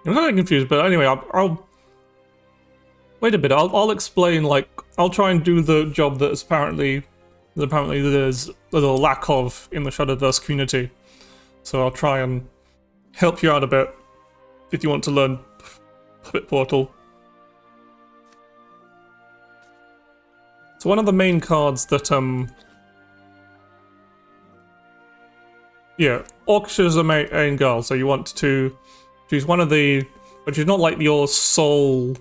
I'm kind of confused, but anyway, I'll wait a bit. I'll explain. Like, I'll try and do the job that apparently there's a lack of in the Shadowverse community. So I'll try and help you out a bit if you want to learn Puppet Portal. So one of the main cards that yeah, Orchestra is a main girl, so you want to choose one of the, but she's not like your sole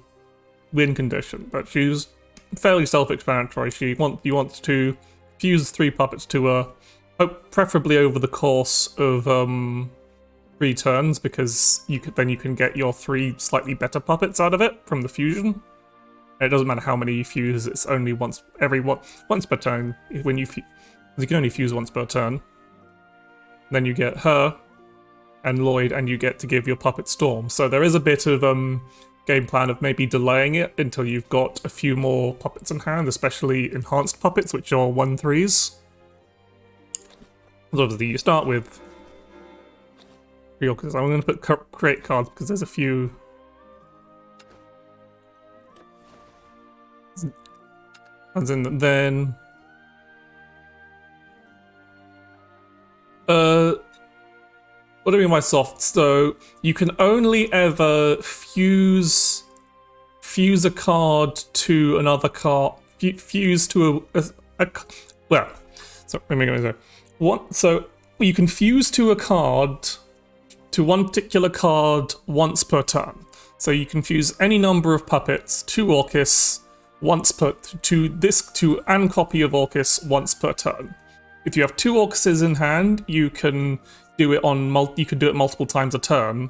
win condition, but she's fairly self-explanatory. You want to fuse 3 puppets to her, preferably over the course of 3 turns, because then you can get your 3 slightly better puppets out of it from the fusion. And it doesn't matter how many you fuse; it's only once per turn. When you can only fuse once per turn. Then you get her and Lloyd, and you get to give your puppet Storm. So there is a bit of game plan of maybe delaying it until you've got a few more puppets in hand, especially enhanced puppets, which are 1/3s. So obviously you start with 3 orcas. I'm going to put create cards because there's a few. And then what do I mean by soft? So you can only ever fuse a card to another card. Fuse to well. So let me go there. So you can fuse to a card, to one particular card once per turn. So you can fuse any number of puppets to Orcus once per to an copy of Orcus once per turn. If you have 2 Orcuses in hand, you can do it multiple times a turn,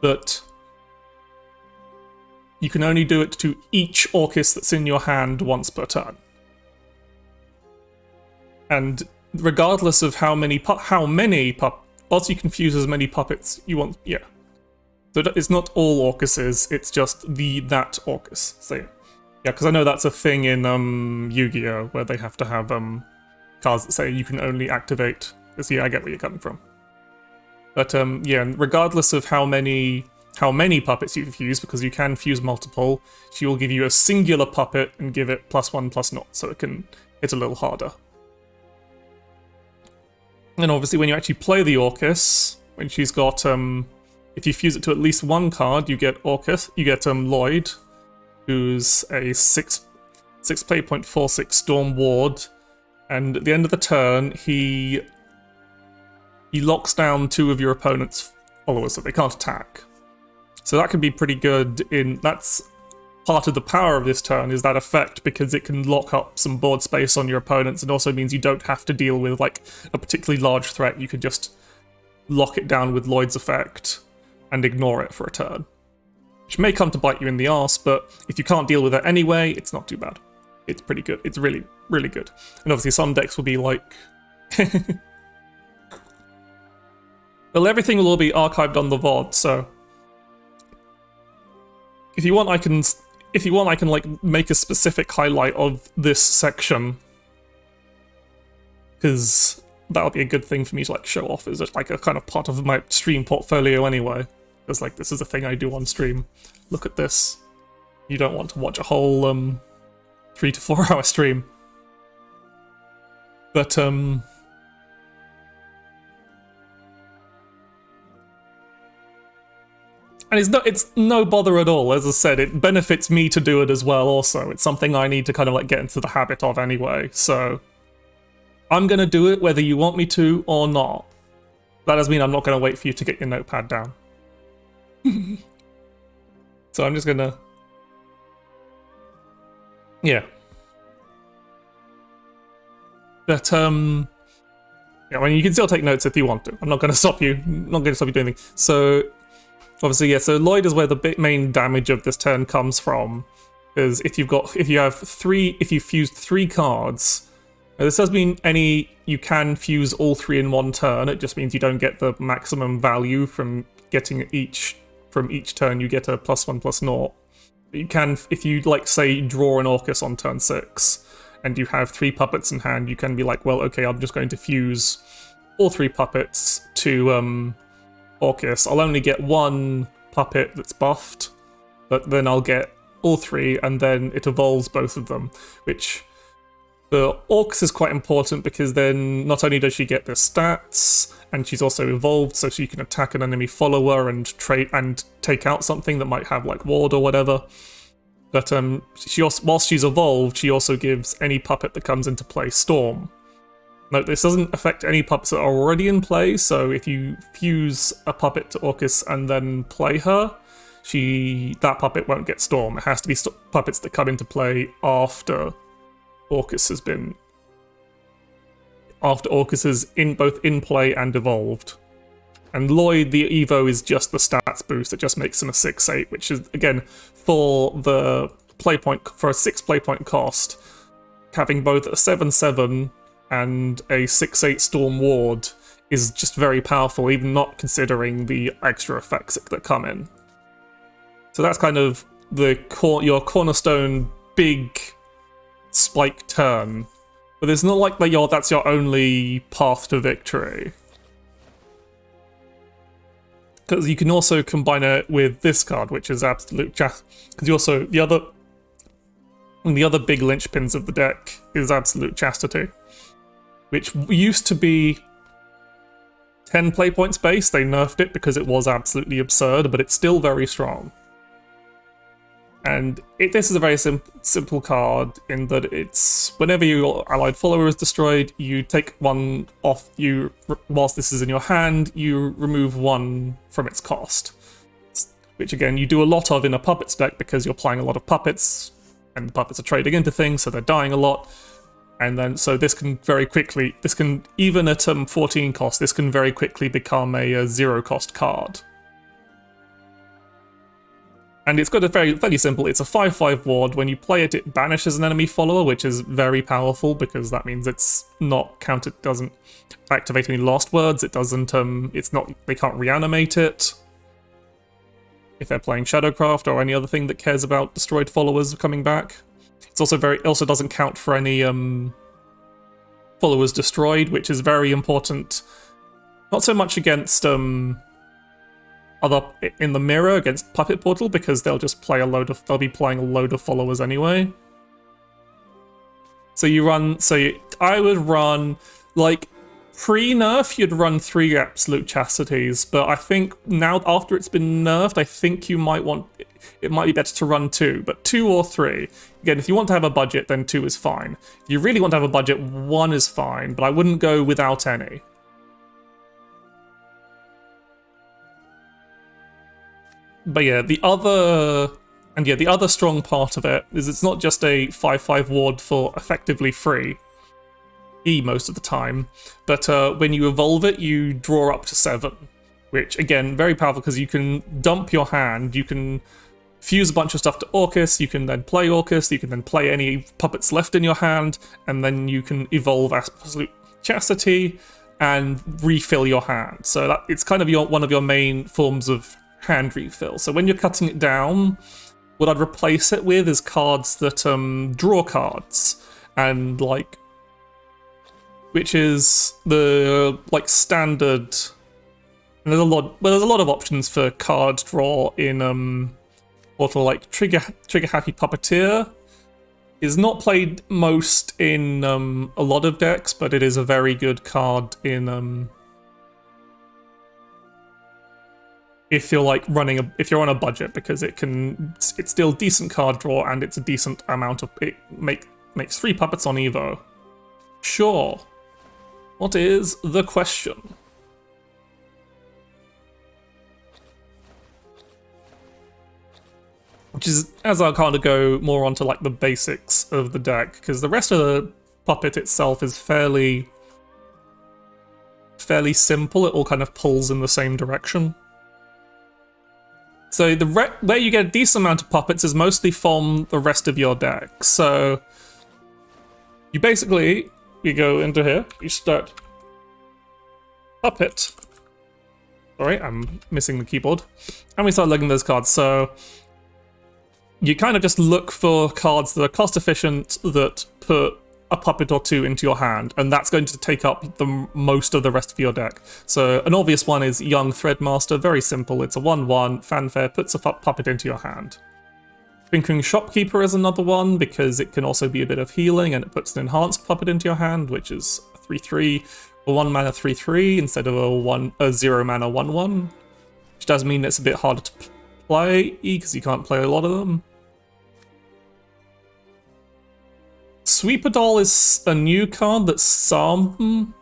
but you can only do it to each Orcus that's in your hand once per turn. And regardless of how many also you can fuse as many puppets you want. Yeah, so it's not all Orcuses; it's just that Orcus. So yeah, because I know that's a thing in Yu-Gi-Oh, where they have to have cards that say you can only activate. So yeah, I get where you're coming from. But yeah, regardless of how many puppets you fuse, because you can fuse multiple, she will give you a singular puppet and give it +1/+0, so it can hit a little harder. And obviously when you actually play the Orcus, when she's got if you fuse it to at least 1 card, you get Orcus, you get Lloyd, who's a 6 play 0.46 Storm Ward, and at the end of the turn he locks down 2 of your opponent's followers so they can't attack. So that can be pretty good that's part of the power of this turn, is that effect, because it can lock up some board space on your opponents, and also means you don't have to deal with like a particularly large threat. You can just lock it down with Lloyd's effect and ignore it for a turn. Which may come to bite you in the arse, but if you can't deal with it anyway, it's not too bad. It's pretty good. It's really, really good. And obviously some decks will be like... Well, everything will all be archived on the VOD, so... If you want, I can like make a specific highlight of this section, because that'll be a good thing for me to like show off as like a kind of part of my stream portfolio anyway. It's like, this is a thing I do on stream. Look at this. You don't want to watch a whole 3 to 4 hour stream. But and it's no bother at all. As I said, it benefits me to do it as well also. It's something I need to kind of like get into the habit of anyway, so I'm gonna do it whether you want me to or not. That doesn't mean I'm not gonna wait for you to get your notepad down. So I'm just gonna... Yeah. But, yeah, I mean, you can still take notes if you want to. I'm not gonna stop you. I'm not gonna stop you doing anything. So... Obviously, yeah, so Lloyd is where the main damage of this turn comes from, is if you fused 3 cards. Now, this doesn't mean you can fuse all 3 in one turn, it just means you don't get the maximum value from getting each turn, you get a +1/+0. You can, if you, like, say, draw an Orcus on turn 6, and you have 3 puppets in hand, you can be like, well, okay, I'm just going to fuse all 3 puppets to, Orcus. I'll only get 1 puppet that's buffed, but then I'll get all 3, and then it evolves both of them, which the Orcs is quite important because then not only does she get the stats, and she's also evolved, so she can attack an enemy follower and take out something that might have like ward or whatever. But she also, whilst she's evolved, she also gives any puppet that comes into play Storm. Note, this doesn't affect any puppets that are already in play, so if you fuse a puppet to Orcus and then play her, that puppet won't get Storm. It has to be puppets that come into play after Orcus is both in play and evolved. And Lloyd, the Evo, is just the stats boost. It just makes him a 6/8, which is, again, for a 6 playpoint cost, having both a 7/7 and a 6/8 Storm Ward is just very powerful, even not considering the extra effects that come in. So that's kind of your cornerstone big spike turn, but it's not like that's your only path to victory, because you can also combine it with this card, which is Absolute Chastity, because you also the other big linchpins of the deck is Absolute Chastity, which used to be 10 play points base. They nerfed it because it was absolutely absurd, but it's still very strong. And this is a very simple card in that it's whenever your allied follower is destroyed, you take 1 off. Whilst this is in your hand, you remove 1 from its cost, which again you do a lot of in a puppets deck because you're playing a lot of puppets, and the puppets are trading into things, so they're dying a lot. And then so this can even at 14 cost, this can very quickly become a 0 cost card. And it's got a fairly simple, it's a 5/5 ward. When you play it, it banishes an enemy follower, which is very powerful because that means it's not counted, doesn't activate any lost words, it doesn't, they can't reanimate it if they're playing Shadowcraft or any other thing that cares about destroyed followers coming back. It's also also doesn't count for any followers destroyed, which is very important. Not so much against in the mirror against Puppet Portal, because they'll be playing a load of followers anyway. I would run, like, pre-nerf, you'd run 3 Absolute Chastities, but I think now, after it's been nerfed, I think it might be better to run 2, but 2 or 3. Again, if you want to have a budget, then 2 is fine. If you really want to have a budget, 1 is fine, but I wouldn't go without any. But yeah, the other strong part of it is it's not just a 5/5 ward for effectively free most of the time, but when you evolve it, you draw up to 7, which again, very powerful because you can dump your hand, you can fuse a bunch of stuff to Orcus, you can then play Orcus, you can then play any puppets left in your hand, and then you can evolve Absolute Chastity and refill your hand. So it's kind of one of your main forms of hand refill. So when you're cutting it down, what I'd replace it with is cards that draw cards, and which is the standard. And there's a lot of options for card draw in Portal, like Trigger Happy Puppeteer is not played most in a lot of decks, but it is a very good card in if you're if you're on a budget, because it's still decent card draw and it's a decent amount of makes 3 puppets on Evo. Sure. What is the question? Which is, as I'll kind of go more onto the basics of the deck, because the rest of the puppet itself is fairly simple. It all kind of pulls in the same direction. So where you get a decent amount of puppets is mostly from the rest of your deck. So you go into here, you start puppet. Sorry, I'm missing the keyboard. And we start looking at those cards. So you kind of just look for cards that are cost efficient, that put a puppet or two into your hand, and that's going to take up the most of the rest of your deck. So an obvious one is Young Threadmaster, very simple. It's a 1/1, fanfare, puts a puppet into your hand. Twinkling Shopkeeper is another one, because it can also be a bit of healing, and it puts an enhanced puppet into your hand, which is a 3/3, a 1 mana 3/3 instead of a 0 mana 1/1, which does mean it's a bit harder to play, because you can't play a lot of them. Sweeper Doll is a new card that's some...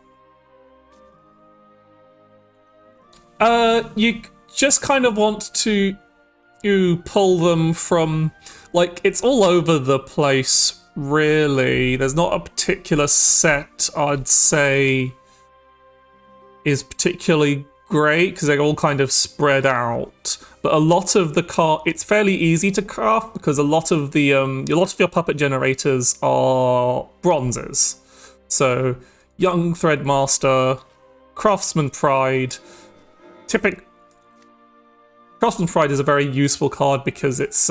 you just kind of want to pull them from... Like, it's all over the place, really. There's not a particular set I'd say is particularly great, because they're all kind of spread out. But a lot of the it's fairly easy to craft, because a lot of your puppet generators are bronzes. So Young Threadmaster, Craftsman Pride, Craftsman Pride is a very useful card because it's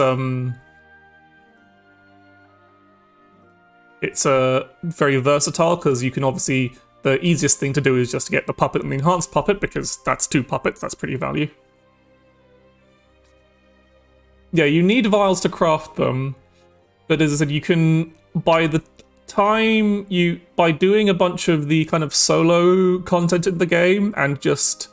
very versatile, because you can obviously, the easiest thing to do is just to get the puppet and the enhanced puppet, because that's 2 puppets, that's pretty value. Yeah, you need vials to craft them, but as I said, you can, by doing a bunch of the kind of solo content in the game and just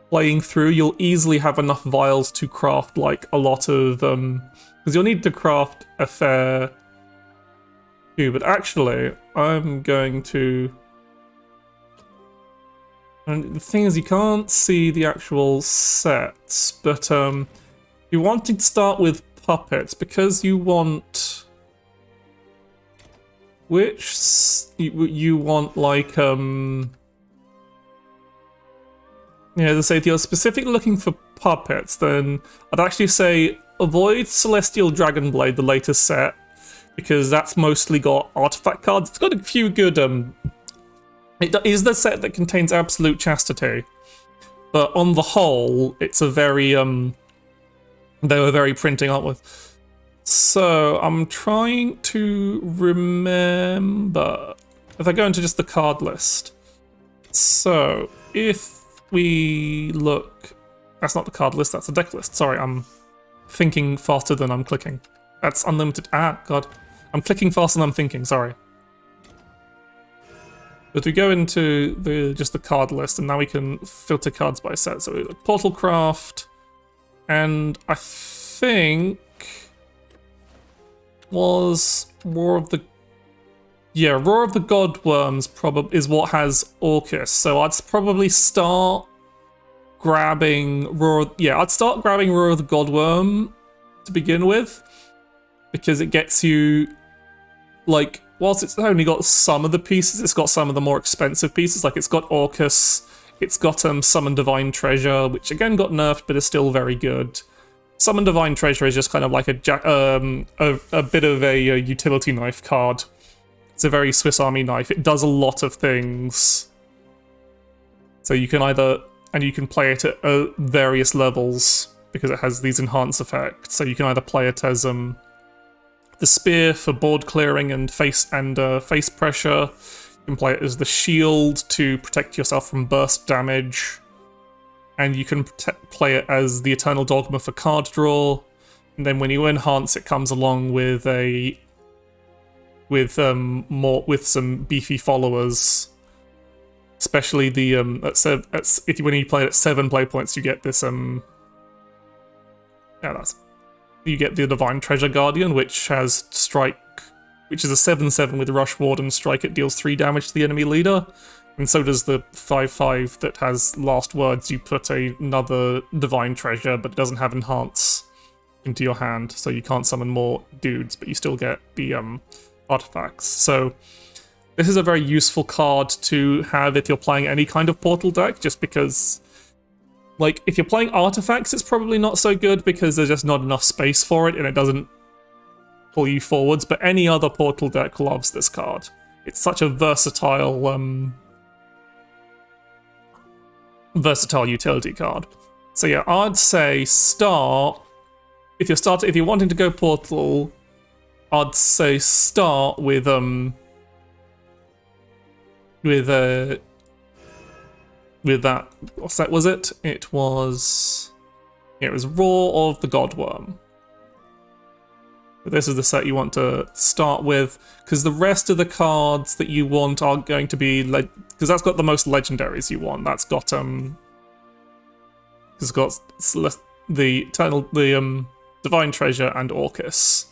playing through, you'll easily have enough vials to craft like a lot of because you'll need to craft a fair few. But actually, I'm going to, and the thing is, you can't see the actual sets, but you wanted to start with puppets because you want, which you want, like yeah, as I say, if you're specifically looking for puppets, then I'd actually say avoid Celestial Dragonblade, the latest set, because that's mostly got artifact cards. It's got a few good it is the set that contains Absolute Chastity, but on the whole, it's a very they were very printing out with. So I'm trying to remember if I go into just the card list. So if we look, that's not the card list, that's the deck list. Sorry, I'm thinking faster than I'm clicking. That's unlimited. Ah, God. I'm clicking faster than I'm thinking, sorry. But we go into just the card list, and now we can filter cards by set. So we look Portal Craft, and I think was Roar of the Godworms probably is what has Orcus. So I'd probably start grabbing I'd start grabbing Roar of the Godworm to begin with, because it gets you, like, whilst it's only got some of the pieces, it's got some of the more expensive pieces. Like, it's got Orcus, it's got Summon Divine Treasure, which again got nerfed but is still very good. Summon Divine Treasure is just kind of like a bit of a utility knife card. It's a very Swiss Army knife. It does a lot of things. So you can you can play it at various levels, because it has these enhanced effects. So you can either play it as the spear for board clearing and face pressure. You can play it as the shield to protect yourself from burst damage. And you can play it as the Eternal Dogma for card draw. And then when you enhance, it comes along with some beefy followers, especially the when you play it at 7 play points, you get this you get the Divine Treasure Guardian, which has strike, which is a 7/7 with Rush Ward and strike. It deals 3 damage to the enemy leader, and so does the 5/5 that has Last Words. You put another Divine Treasure, but it doesn't have enhance into your hand, so you can't summon more dudes, but you still get the artifacts. So this is a very useful card to have if you're playing any kind of portal deck, just because, like, if you're playing artifacts, it's probably not so good because there's just not enough space for it and it doesn't pull you forwards, but any other portal deck loves this card. It's such a versatile utility card. So yeah, I'd say start, if you're wanting to go portal, I'd say start with with that, what set was it? It was Roar of the Godworm. This is the set you want to start with, because the rest of the cards that you want are going to be because that's got the most legendaries you want. That's got it's got the Divine Treasure and Orcus.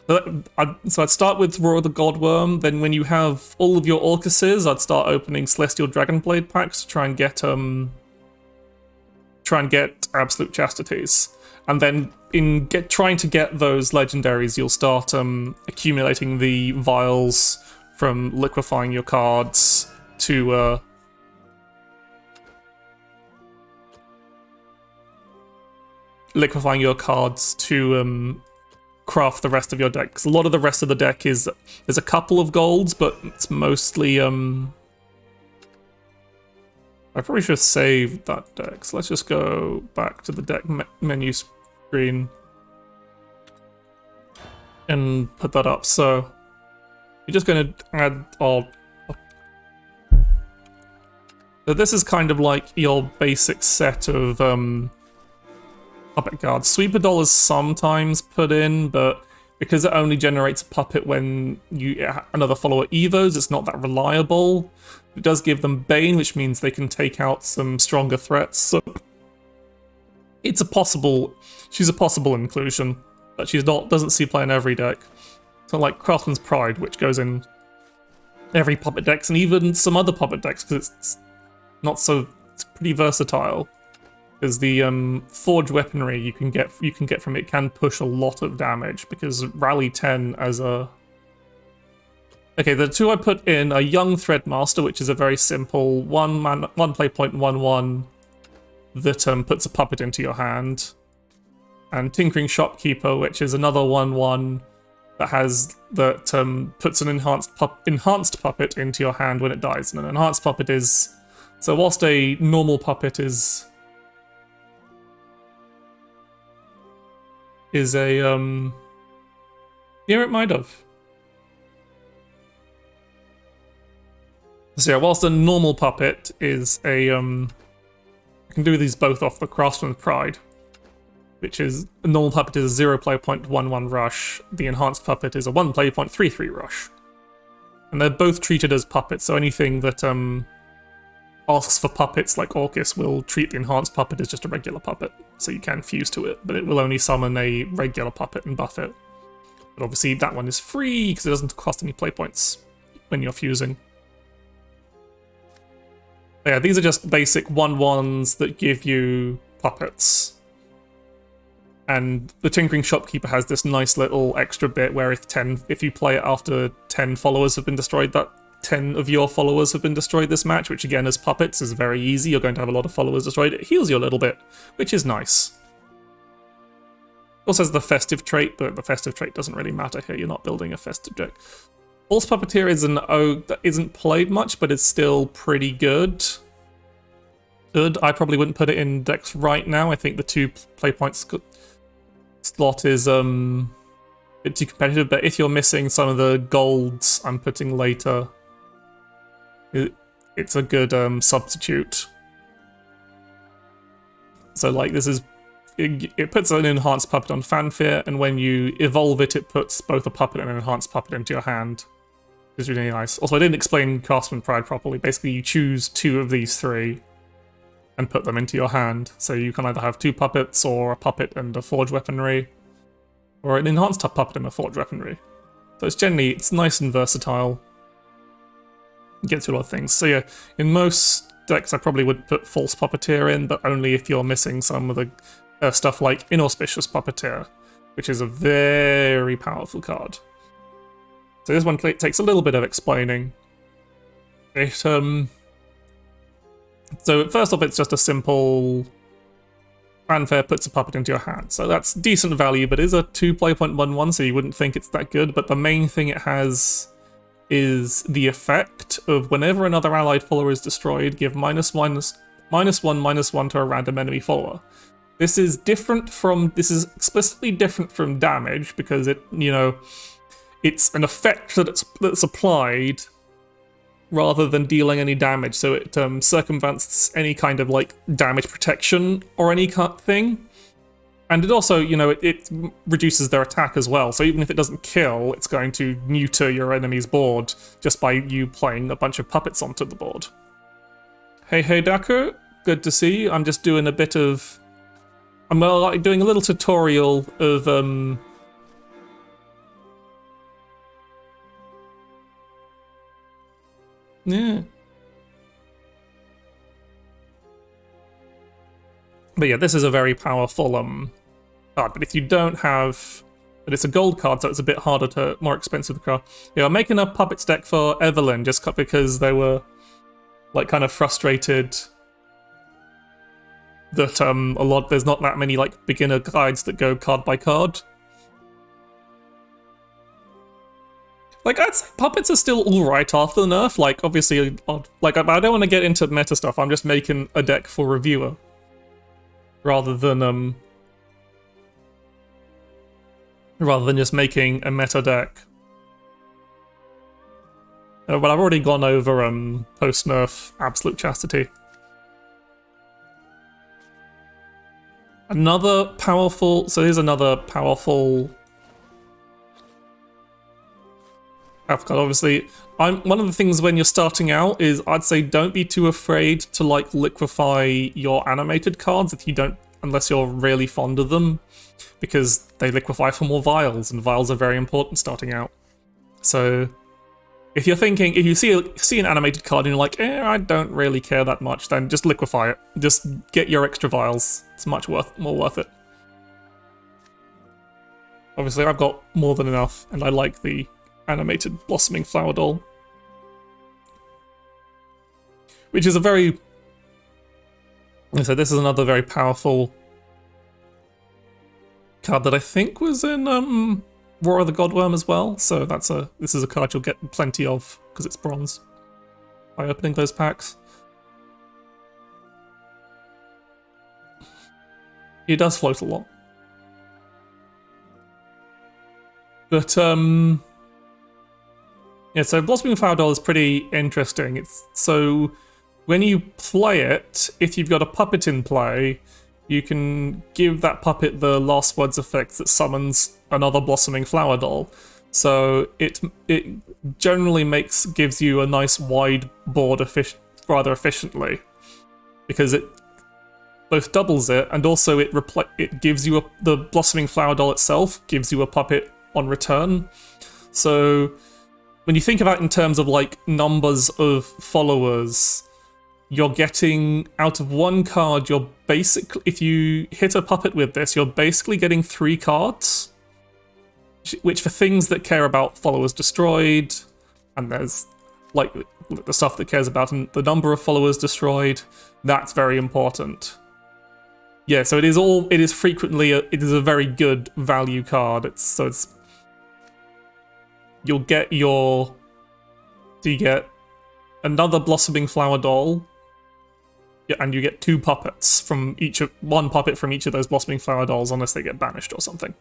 So I'd start with Roar of the Godworm. Then when you have all of your Orcuses, I'd start opening Celestial Dragonblade packs to try and get Absolute Chastities. And then in trying to get those legendaries, you'll start accumulating the vials from liquefying your cards to craft the rest of your deck. 'Cause a lot of the rest of the deck there's a couple of golds, but it's mostly I probably should have saved that deck. So let's just go back to the deck menu screen and put that up. So you're just going to add so this is kind of like your basic set of puppet cards. Sweeper Doll is sometimes put in, but because it only generates a puppet when another follower evos, it's not that reliable. It does give them Bane, which means they can take out some stronger threats. So she's a possible inclusion, but doesn't see play in every deck. So like Craftsman's Pride, which goes in every puppet decks, and even some other puppet decks, because it's pretty versatile. Because the forged weaponry you can get from it can push a lot of damage, because Rally 10 as a... Okay, the two I put in are Young Threadmaster, which is a very simple one play point 1/1 that puts a puppet into your hand, and Tinkering Shopkeeper, which is another 1/1 that puts an enhanced puppet into your hand when it dies. And an enhanced puppet is... So whilst a normal puppet is a yeah, it might have. So yeah, whilst a normal puppet is a I can do these both off the Craftsman's Pride, which is a normal puppet is a 0 play point 1/1 rush. The enhanced puppet is a 1 play point 3/3 rush, and they're both treated as puppets. So anything that asks for puppets like Orcus will treat the enhanced puppet as just a regular puppet, so you can fuse to it, but it will only summon a regular puppet and buff it. But obviously that one is free because it doesn't cost any play points when you're fusing. But yeah, these are just basic 1/1s that give you puppets. And the Tinkering Shopkeeper has this nice little extra bit where if you play it after 10 followers have been destroyed, that 10 of your followers have been destroyed this match, which again as puppets is very easy. You're going to have a lot of followers destroyed. It heals you a little bit, which is nice. It also has the festive trait, but the festive trait doesn't really matter here. You're not building a festive deck. False Puppeteer is an Ogue that isn't played much, but it's still pretty good. I probably wouldn't put it in decks right now. I think the 2 play points slot is a bit too competitive, but if you're missing some of the golds I'm putting later, it's a good substitute. So like this is, it puts an enhanced puppet on Fanfare, and when you evolve it, it puts both a puppet and an enhanced puppet into your hand. It's really nice. Also, I didn't explain Craftsman Pride properly. Basically, you choose 2 of these 3 and put them into your hand. So you can either have 2 puppets, or a puppet and a forged weaponry, or an enhanced puppet and a forged weaponry. So it's nice and versatile. It gets you a lot of things. So yeah, in most decks I probably would put False Puppeteer in, but only if you're missing some of the stuff like Inauspicious Puppeteer, which is a very powerful card. So this one takes a little bit of explaining. So first off, it's just a simple Fanfare puts a puppet into your hand. So that's decent value, but it is a 2 play point 1/1, so you wouldn't think it's that good. But the main thing it has is the effect of whenever another allied follower is destroyed, give -1/-1 to a random enemy follower. This is explicitly different from damage, because it's an effect that's applied rather than dealing any damage, so it circumvents any kind of like damage protection or any thing. And it also, you know, it reduces their attack as well, so even if it doesn't kill, it's going to neuter your enemy's board just by you playing a bunch of puppets onto the board. Hey Daku, good to see you. I'm just doing a bit of... I'm like doing a little tutorial of... Yeah. But yeah, this is a very powerful card. But if you don't have... But it's a gold card, so it's a bit harder to... More expensive to craft. Yeah, I'm making a puppets deck for Evelyn just because they were like kind of frustrated that there's not that many like beginner guides that go card by card. Like, I'd say puppets are still alright after the nerf. Like, obviously, like, I don't want to get into meta stuff. I'm just making a deck for reviewer. Rather than just making a meta deck. But I've already gone over post-nerf Absolute Chastity. Another powerful... So here's another powerful... Obviously, one of the things when you're starting out is I'd say don't be too afraid to like liquefy your animated cards unless you're really fond of them, because they liquefy for more vials, and vials are very important starting out. So if you see an animated card and you're like, I don't really care that much, then just liquefy it. Just get your extra vials. It's much more worth it. Obviously, I've got more than enough, and I like the animated blossoming flower doll, which is a very... So this is another very powerful card that I think was in Roar of the Godworm as well. So this is a card you'll get plenty of because it's bronze by opening those packs. It does float a lot, but yeah, so Blossoming Flower Doll is pretty interesting. So when you play it, if you've got a puppet in play, you can give that puppet the last words effect that summons another Blossoming Flower Doll. So it generally gives you a nice wide board rather efficiently, because it both doubles it and also it gives you the Blossoming Flower Doll itself gives you a puppet on return. So when you think about it in terms of like numbers of followers, you're getting out of one card, you're basically, if you hit a puppet with this, you're basically getting 3 cards, which for things that care about followers destroyed, and there's like the stuff that cares about the number of followers destroyed, that's very important. Yeah, so it is a very good value card. You get another Blossoming Flower Doll, and you get 2 puppets from one puppet from each of those Blossoming Flower Dolls, unless they get banished or something.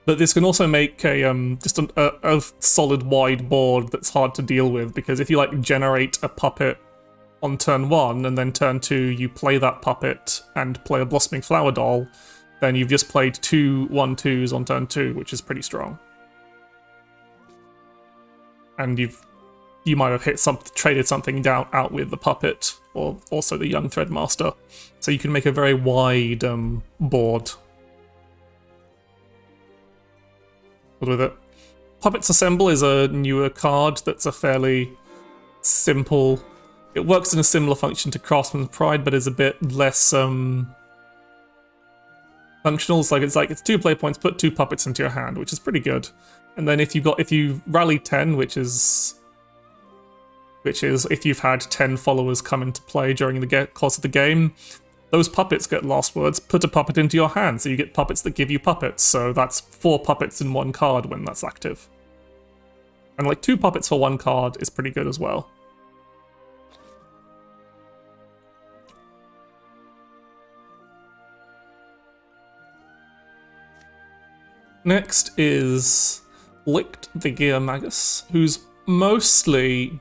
But this can also make just a solid wide board that's hard to deal with, because if you like generate a puppet on turn 1 and then turn 2 you play that puppet and play a Blossoming Flower Doll, then you've just played 2 1/2s on turn 2, which is pretty strong. And you might have traded something out with the puppet, or also the young Threadmaster. So you can make a very wide board with it. Puppets Assemble is a newer card that's a fairly simple... It works in a similar function to Craftsman's Pride, but is a bit less functional. It's 2 play points, put 2 puppets into your hand, which is pretty good. And then if you rally 10, which is if you've had 10 followers come into play during the course of the game, those puppets get last words. Put a puppet into your hand, so you get puppets that give you puppets. So that's 4 puppets in 1 card when that's active. And like 2 puppets for 1 card is pretty good as well. Next is Licked the Gear Magus, who's mostly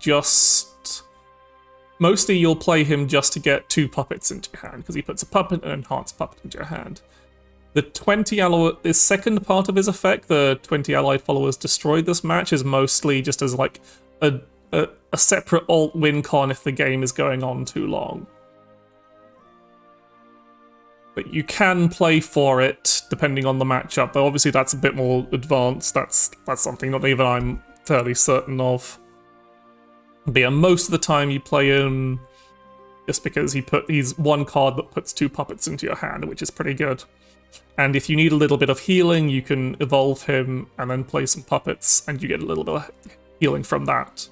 you'll play him just to get 2 puppets into your hand, because he puts a puppet and an enhanced puppet into your hand. The second part of his effect, the 20 allied followers destroyed this match, is mostly just as like a separate alt win con if the game is going on too long. But you can play for it depending on the matchup, though obviously that's a bit more advanced. That's something not even I'm fairly certain of. But yeah, most of the time you play him just because he's one card that puts 2 puppets into your hand, which is pretty good. And if you need a little bit of healing, you can evolve him and then play some puppets, and you get a little bit of healing from that.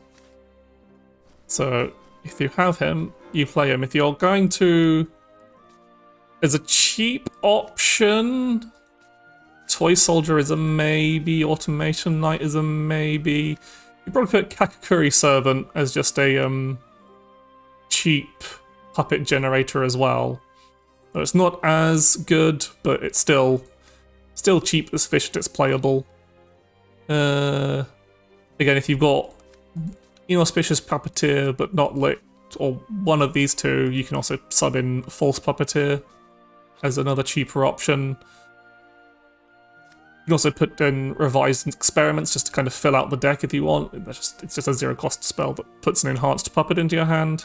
So if you have him, you play him. If you're going to... As a cheap option, Toy Soldier is a maybe, Automation Knight is a maybe. You probably put Kakakuri Servant as just a cheap puppet generator as well. So it's not as good, but it's still cheap, it's efficient, it's playable. Again, if you've got Inauspicious Puppeteer but not Licked, or one of these two, you can also sub in False Puppeteer as another cheaper option. You can also put in Revised Experiments just to kind of fill out the deck if you want. It's just a 0-cost spell that puts an enhanced puppet into your hand.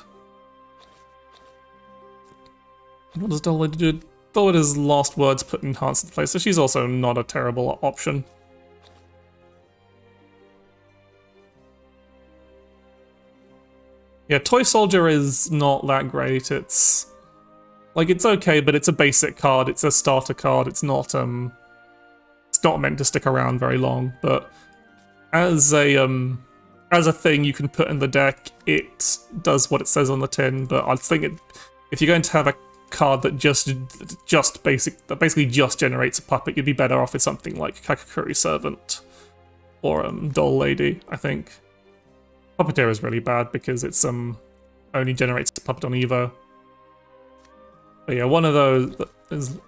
What does Dull Lady do? Dull Lady's last words put enhanced into place, so she's also not a terrible option. Yeah, Toy Soldier is not that great. It's okay, but it's a basic card. It's a starter card. It's not meant to stick around very long. But as a thing you can put in the deck, it does what it says on the tin. But I think if you're going to have a card that basically just generates a puppet, you'd be better off with something like Kakakuri Servant or Dull Lady, I think. Puppeteer is really bad because it's only generates a puppet on Evo. But yeah, one of those is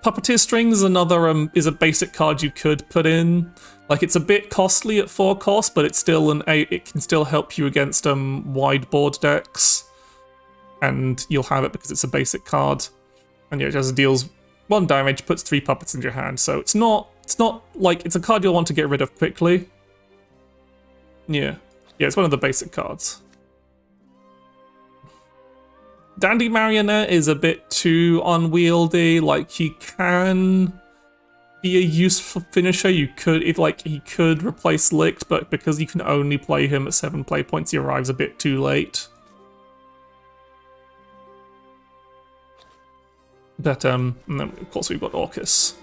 Puppeteer Strings. Another is a basic card you could put in. Like, it's a bit costly at 4 cost, but it's still it can still help you against wide board decks, and you'll have it because it's a basic card. And yeah, it just deals 1 damage, puts 3 puppets in your hand. So it's not like it's a card you'll want to get rid of quickly. Yeah, it's one of the basic cards. Dandy Marionette is a bit too unwieldy. Like, he can be a useful finisher. He could replace Licked, but because you can only play him at 7 play points, he arrives a bit too late. But and then of course we've got Orcus.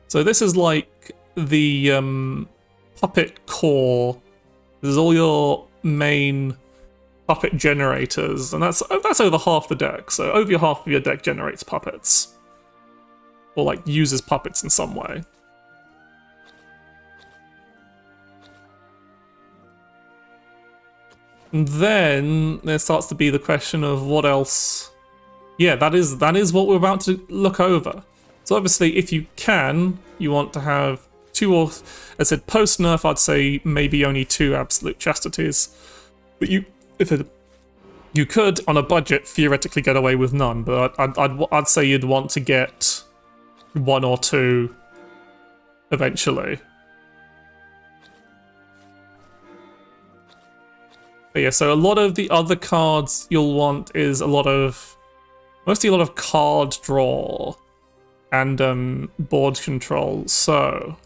So this is like the puppet core. This is all your main puppet generators, and that's over half the deck. So over half of your deck generates puppets, or like uses puppets in some way. And then there starts to be the question of what else. Yeah, that is what we're about to look over. So obviously, if you can, you want to have 2 or, as I said, post nerf, I'd say maybe only 2 absolute chastities. But you could, on a budget, theoretically get away with none. But I'd say you'd want to get 1 or 2 eventually. But yeah, so a lot of the other cards you'll want is mostly a lot of card draw and board control. So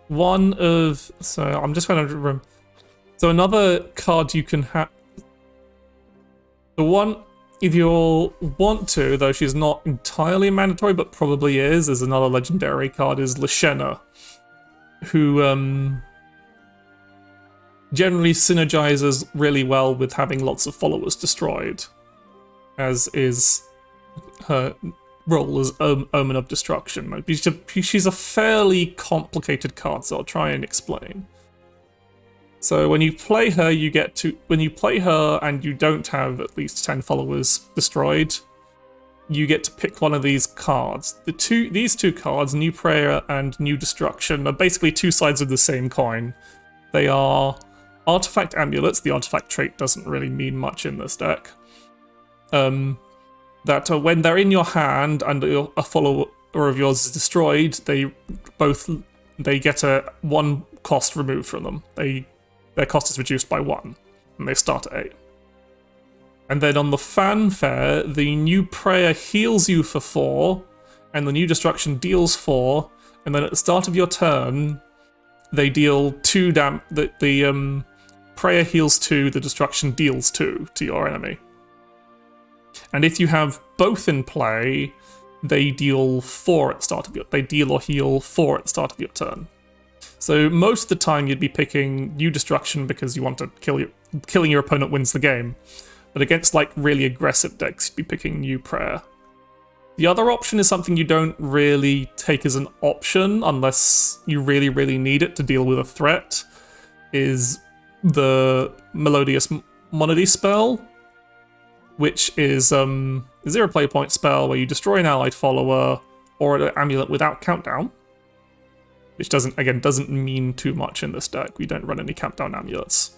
I'm just trying to remember. So another card you can have. The one, if you want to, though she's not entirely mandatory, but probably is another legendary card, is Lashena, who generally synergizes really well with having lots of followers destroyed, as is her role as Omen of Destruction. She's a fairly complicated card, so I'll try and explain. So when you play her, and you don't have at least 10 followers destroyed, you get to pick one of these cards. These two cards, New Prayer and New Destruction, are basically two sides of the same coin. They are artifact amulets. The artifact trait doesn't really mean much in this deck. That when they're in your hand and a follower of yours is destroyed, they get a 1 cost removed from them. Their cost is reduced by 1, and they start at 8. And then on the fanfare, the New Prayer heals you for 4, and the New Destruction deals 4, and then at the start of your turn, they deal 2 the Prayer heals 2, the Destruction deals 2 to your enemy. And if you have both in play, they deal 4 at the start of they deal or heal 4 at the start of your turn. So most of the time you'd be picking New Destruction because you want to killing your opponent wins the game. But against like really aggressive decks, you'd be picking New Prayer. The other option is something you don't really take as an option unless you really, really need it to deal with a threat, is the Melodious Monody spell, which is a 0 play point spell where you destroy an allied follower or an amulet without countdown, which doesn't mean too much in this deck. We don't run any countdown amulets.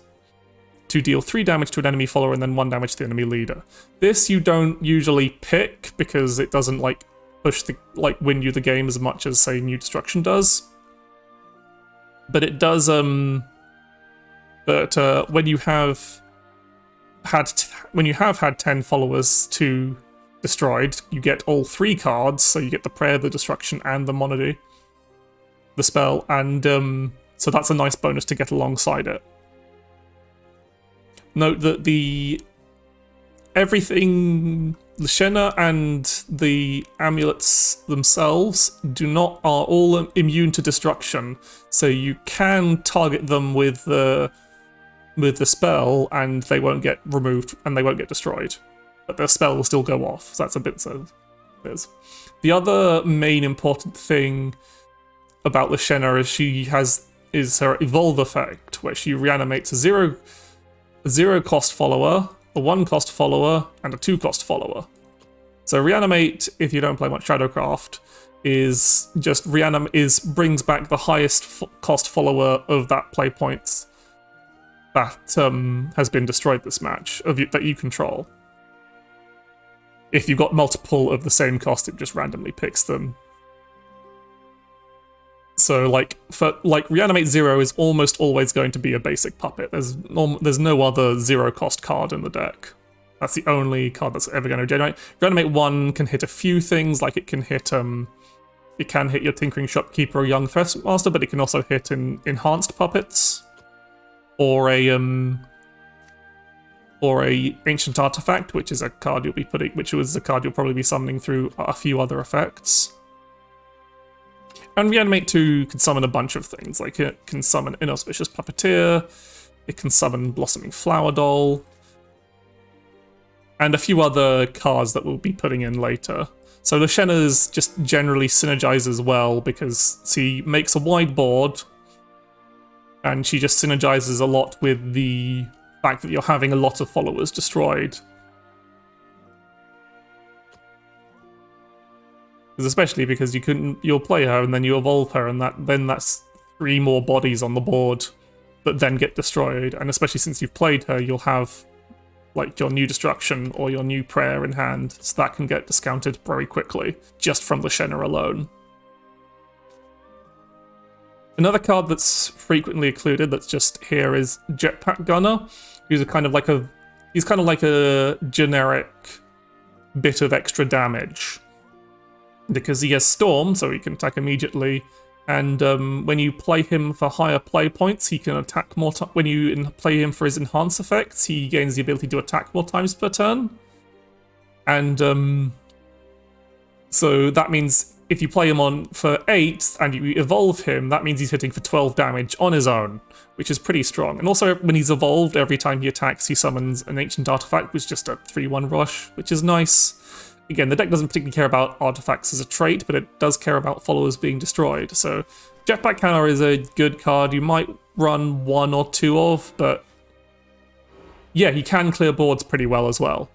To deal 3 damage to an enemy follower and then 1 damage to the enemy leader. This you don't usually pick because it doesn't win you the game as much as say New Destruction does. But it does when you have had 10 followers to destroyed, you get all 3 cards, so you get the Prayer, the Destruction, and the Monody, the spell, and so that's a nice bonus to get alongside it. Note that the Shenna and the amulets themselves are all immune to destruction, so you can target them with the spell and they won't get removed and they won't get destroyed, but the spell will still go off. So that's a bit The other main important thing about the Shenna is her evolve effect, where she reanimates a 0 cost follower, a 1 cost follower, and a 2 cost follower. So reanimate, if you don't play much Shadowcraft, brings back the highest cost follower of that play points that has been destroyed this match that you control. If you've got multiple of the same cost, it just randomly picks them. So Reanimate 0 is almost always going to be a basic puppet. There's no other 0 cost card in the deck. That's the only card that's ever going to generate. Reanimate 1 can hit a few things, like it can hit your Tinkering Shopkeeper or Young Threstmaster, but it can also hit enhanced puppets, or a Ancient Artifact, which is a card you'll probably be summoning through a few other effects. And Reanimate 2 can summon a bunch of things, like it can summon Inauspicious Puppeteer, it can summon Blossoming Flower Doll, and a few other cards that we'll be putting in later. So the Shenna's just generally synergizes well because she makes a wide board, and she just synergizes a lot with the fact that you're having a lot of followers destroyed. Especially because you'll play her and then you evolve her, and that's 3 more bodies on the board that then get destroyed. And especially since you've played her, you'll have like your New Destruction or your New Prayer in hand, so that can get discounted very quickly just from the Shenna alone. Another card that's frequently included that's just here is Jetpack Gunner, who's kind of like a generic bit of extra damage. Because he has Storm, so he can attack immediately, and when you play him for higher play points, he can attack more when you play him for his Enhance effects, he gains the ability to attack more times per turn. And so that means if you play him on for 8 and you evolve him, that means he's hitting for 12 damage on his own, which is pretty strong. And also, when he's evolved, every time he attacks, he summons an Ancient Artifact, which is just a 3/1 rush, which is nice. Again, the deck doesn't particularly care about artifacts as a trait, but it does care about followers being destroyed. So Jetpack Gunner is a good card you might run 1 or 2 of, but yeah, he can clear boards pretty well as well.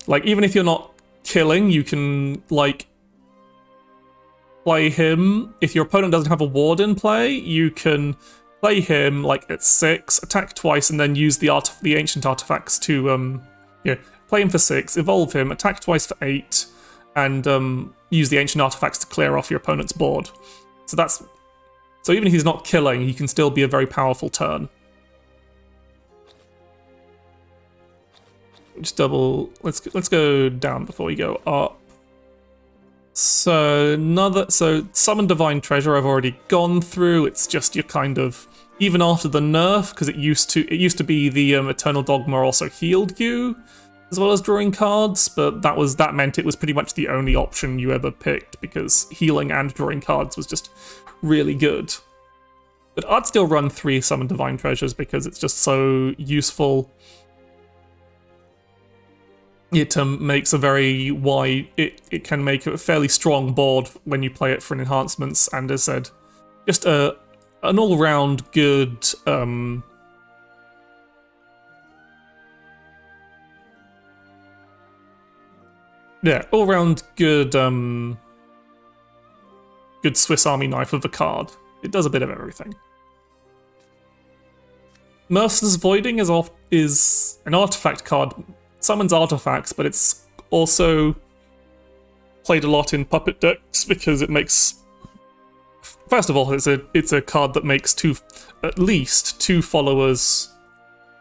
Like, even if you're not killing, you can, like, play him. If your opponent doesn't have a ward in play, you can play him, like, at 6, attack twice, and then use the ancient artifacts to, play him for 6, evolve him, attack twice for 8, and use the ancient artifacts to clear off your opponent's board. So even if he's not killing, he can still be a very powerful turn. Just let's go down before we go up. So Summon Divine Treasure I've already gone through. It's just your kind of, even after the nerf, because it used to be the Eternal Dogma also healed you, as well as drawing cards, but that meant it was pretty much the only option you ever picked, because healing and drawing cards was just really good. But I'd still run 3 Summon Divine Treasures because it's just so useful. It makes a very wide, it can make a fairly strong board when you play it for enhancements, and as I said, just an all-round good all-round good good Swiss Army knife of a card. It does a bit of everything. Merciless Voiding is an artifact card. Summons artifacts, but it's also played a lot in Puppet decks because it makes... First of all, it's a card that makes at least two followers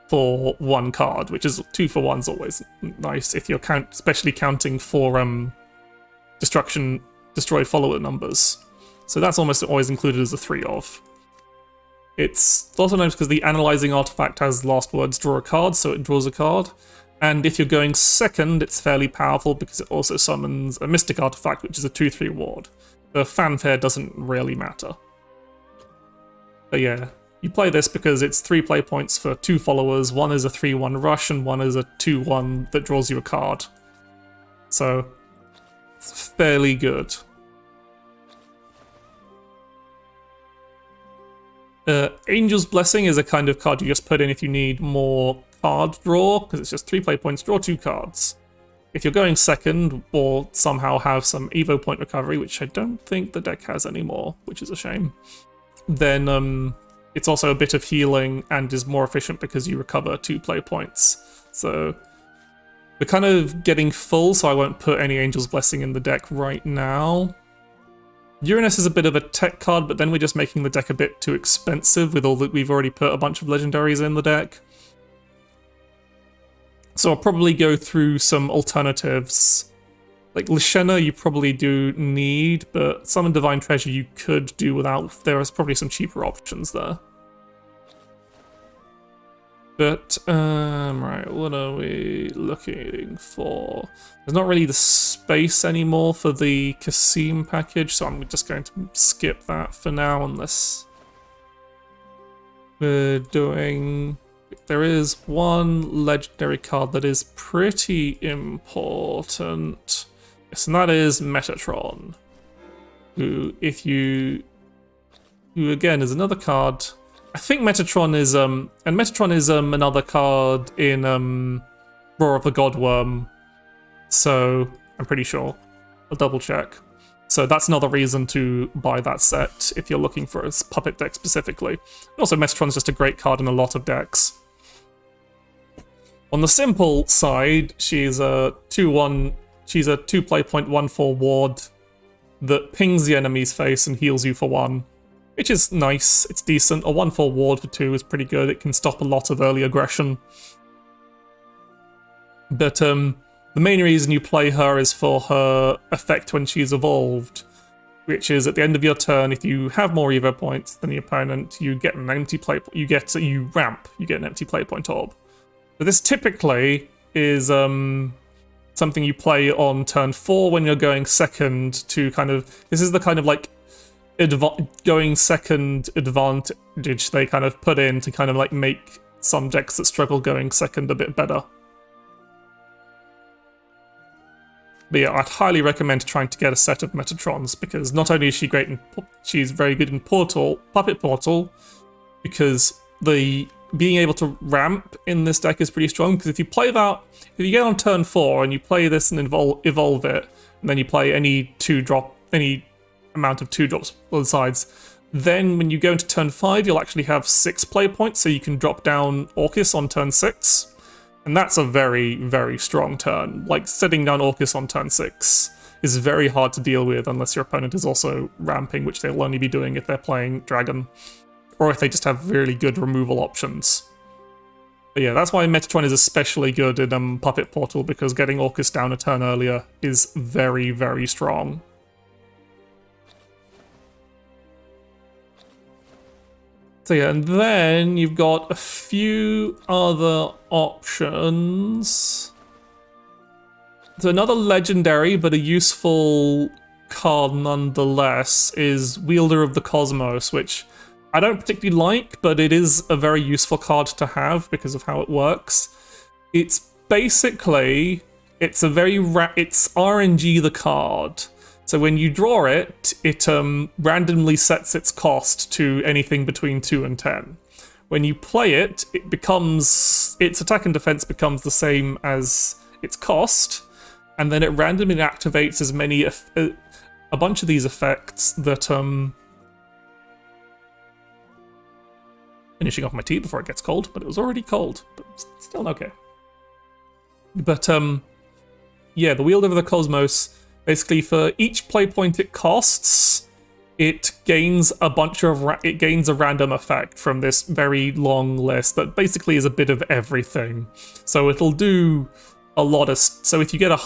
for one card, which is 2 for 1's always nice if you're especially counting for destroy follower numbers. So that's almost always included as a 3 of. It's also nice because the analyzing artifact has last words draw a card, so it draws a card. And if you're going second, it's fairly powerful because it also summons a Mystic Artifact, which is a 2/3 ward. The fanfare doesn't really matter. But yeah, you play this because it's 3 play points for 2 followers, 1 is a 3/1 rush, and 1 is a 2/1 that draws you a card. So, it's fairly good. Angel's Blessing is a kind of card you just put in if you need more card draw, because it's just 3 play points, draw 2 cards. If you're going second, or somehow have some Evo point recovery, which I don't think the deck has anymore, which is a shame, then it's also a bit of healing and is more efficient because you recover 2 play points. So we're kind of getting full, so I won't put any Angel's Blessing in the deck right now. Uranus is a bit of a tech card, but then we're just making the deck a bit too expensive with all that we've already put a bunch of legendaries in the deck. So I'll probably go through some alternatives. Like Lishena you probably do need, but Summon Divine Treasure you could do without. There is probably some cheaper options there. But, right, what are we looking for? There's not really the space anymore for the Kasim package, so I'm just going to skip that for now unless we're doing... There is one legendary card that is pretty important. Yes, and that is Metatron. Who again is another card. I think Metatron is and Metatron is another card in Roar of the Godworm. So I'm pretty sure. I'll double check. So that's another reason to buy that set if you're looking for a puppet deck specifically. Also, Metatron's just a great card in a lot of decks. On the simple side, she's a 2/1. She's a 2 play point 1/4 ward that pings the enemy's face and heals you for 1, which is nice. It's decent. A 1/4 ward for 2 is pretty good. It can stop a lot of early aggression. But the main reason you play her is for her effect when she's evolved, which is at the end of your turn, if you have more Evo points than the opponent, you get an empty play. You ramp. You get an empty play point orb. But this typically is something you play on turn 4 when you're going second to kind of... This is the kind of like going second advantage they kind of put in to kind of like make some decks that struggle going second a bit better. But yeah, I'd highly recommend trying to get a set of Metatrons because not only is she's very good in Puppet Portal, because the being able to ramp in this deck is pretty strong, because if you play that, if you get on turn 4 and you play this and evolve it, and then you play any amount of 2-drops both sides, then when you go into turn 5, you'll actually have 6 play points, so you can drop down Orcus on turn 6, and that's a very, very strong turn. Like, setting down Orcus on turn 6 is very hard to deal with unless your opponent is also ramping, which they'll only be doing if they're playing Dragon, or if they just have really good removal options. But yeah, that's why Metatron is especially good in Puppet Portal, because getting Orcus down a turn earlier is very, very strong. So yeah, and then you've got a few other options. So another legendary, but a useful card nonetheless, is Wielder of the Cosmos, which I don't particularly like, but it is a very useful card to have because of how it works. It's basically, it's RNG the card. So when you draw it, it randomly sets its cost to anything between 2 and 10. When you play it, its attack and defense becomes the same as its cost, and then it randomly activates as many a bunch of these effects that finishing off my tea before it gets cold, but it was already cold, but still okay. But yeah, the Wielder of the Cosmos, basically for each play point it costs, it gains a random effect from this very long list that basically is a bit of everything. So it'll do a lot of. So if you get a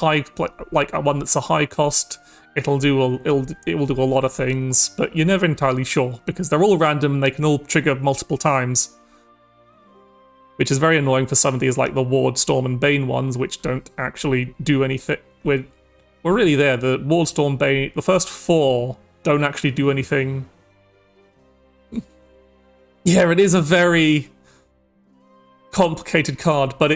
one that's a high cost, it will do a lot of things, but you're never entirely sure because they're all random and they can all trigger multiple times, which is very annoying for some of these, like the Ward, Storm, and Bane ones, which don't actually do anything. We're really there. The Ward, Storm, Bane, the first 4 don't actually do anything. Yeah, it is a very complicated card, but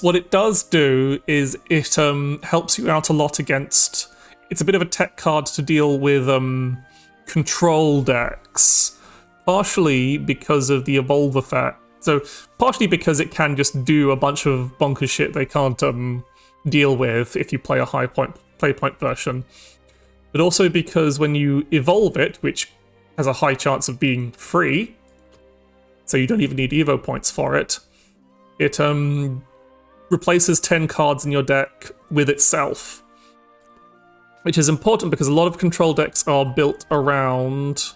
what it does do is it helps you out a lot against. It's a bit of a tech card to deal with control decks, partially because of the evolve effect. So partially because it can just do a bunch of bonkers shit they can't deal with if you play a high play point version, but also because when you evolve it, which has a high chance of being free, so you don't even need Evo points for it, it replaces 10 cards in your deck with itself, which is important because a lot of control decks are built around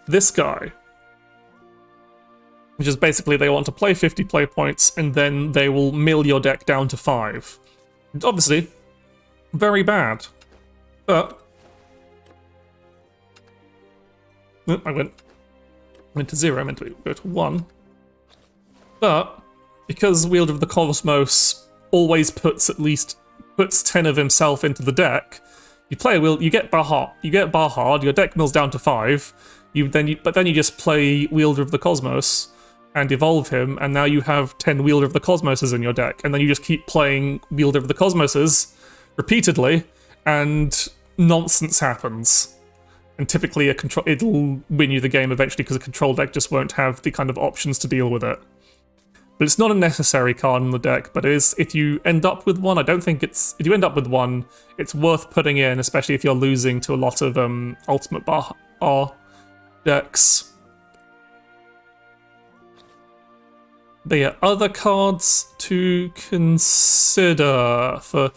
this guy, which is basically they want to play 50 play points and then they will mill your deck down to 5. And obviously, very bad. But I went to 0, I meant to go to 1. But because Wielder of the Cosmos always puts 10 of himself into the deck, you play you get bar hard, your deck mills down to 5, but then you just play Wielder of the Cosmos and evolve him, and now you have 10 Wielder of the Cosmoses in your deck, and then you just keep playing Wielder of the Cosmoses repeatedly, and nonsense happens. And typically it'll win you the game eventually because a control deck just won't have the kind of options to deal with it. But it's not a necessary card in the deck, but it is, if you end up with one, if you end up with one, it's worth putting in, especially if you're losing to a lot of Ultimate Bar decks. But yeah, other cards to consider for.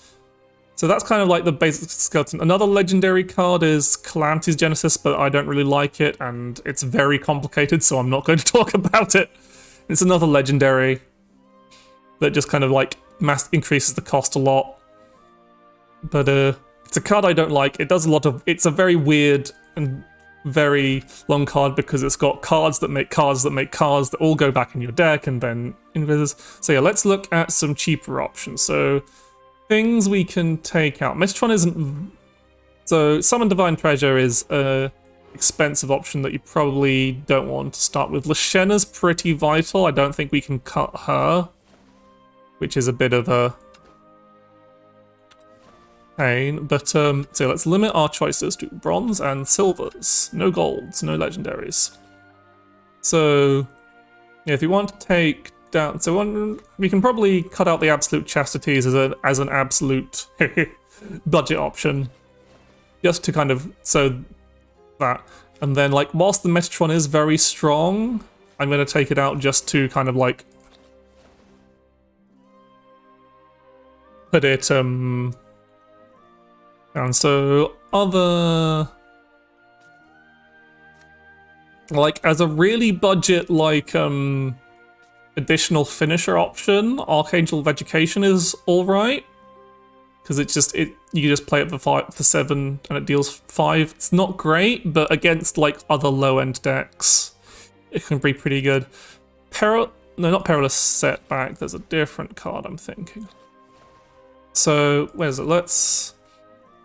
So that's kind of like the basic skeleton. Another legendary card is Calamity's Genesis, but I don't really like it, and it's very complicated, so I'm not going to talk about it. It's another legendary that just kind of like increases the cost a lot. But it's a card I don't like. It does a lot of. It's a very weird and very long card because it's got cards that make cards that make cards that all go back in your deck and then invis. So yeah, let's look at some cheaper options. So things we can take out. Metatron isn't. So Summon Divine Treasure is a expensive option that you probably don't want to start with. Lashena's pretty vital. I don't think we can cut her, which is a bit of a pain. But so let's limit our choices to bronze and silvers. No golds, no legendaries. So Yeah, if you want to take down, so we can probably cut out the absolute chastities as an absolute budget option, just to kind of so that, and then like whilst the Metatron is very strong, I'm gonna take it out just to kind of like put it down. So other, like as a really budget like additional finisher option, Archangel of Education is all right because it's just you just play it for 7 and it deals 5. It's not great, but against like other low end decks, it can be pretty good. No, not Perilous Setback. There's a different card I'm thinking. So where's it? Let's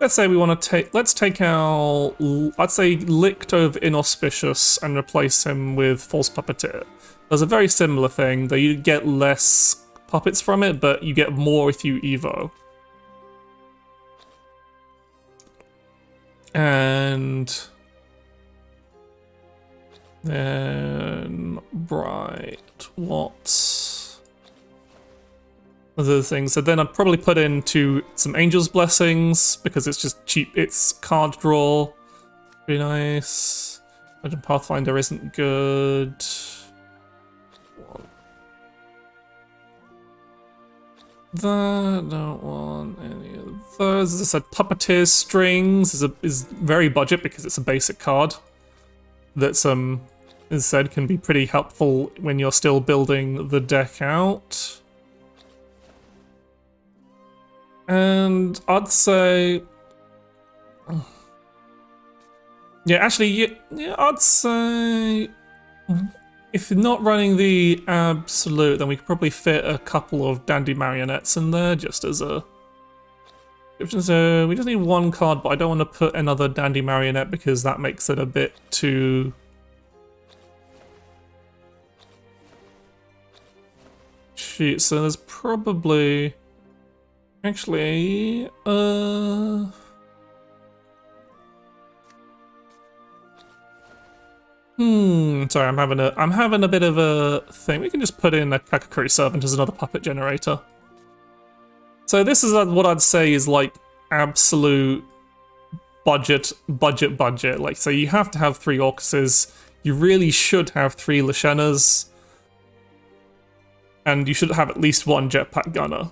say we want to take out, I'd say Licked of Inauspicious and replace him with False Puppeteer. There's a very similar thing, though you get less puppets from it, but you get more if you Evo. And then, right, what other things? So then I'd probably put into some Angel's Blessings, because it's just cheap, it's card draw. Pretty nice. Legend Pathfinder isn't good. Don't want any of those. As I said, Puppeteer Strings is very budget because it's a basic card. That's as said, can be pretty helpful when you're still building the deck out. And I'd say, yeah, actually, yeah, I'd say if you're not running the absolute, then we could probably fit a couple of dandy marionettes in there just as a. So we just need one card, but I don't want to put another dandy marionette because that makes it a bit too. Shoot, so there's probably actually sorry, I'm having a bit of a thing. We can just put in a Kakakuri Servant as another puppet generator. So this is what I'd say is like absolute budget. Like, so you have to have 3 Orcuses. You really should have 3 Lashenas. And you should have at least 1 Jetpack Gunner.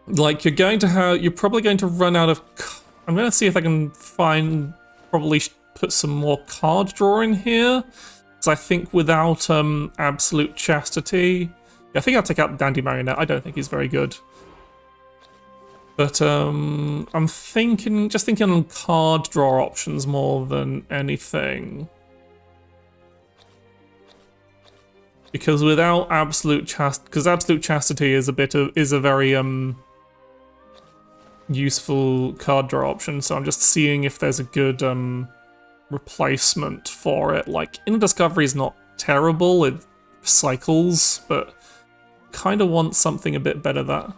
Like, you're probably going to run out of. I'm going to see if I can probably put some more card draw in here. Because I think without Absolute Chastity, I think I'll take out Dandy Marionette. I don't think he's very good. But I'm thinking on card draw options more than anything. Because without Absolute Chastity is a very useful card draw option, so I'm just seeing if there's a good replacement for it. Like, Inner Discovery is not terrible, it cycles, but kind of want something a bit better there.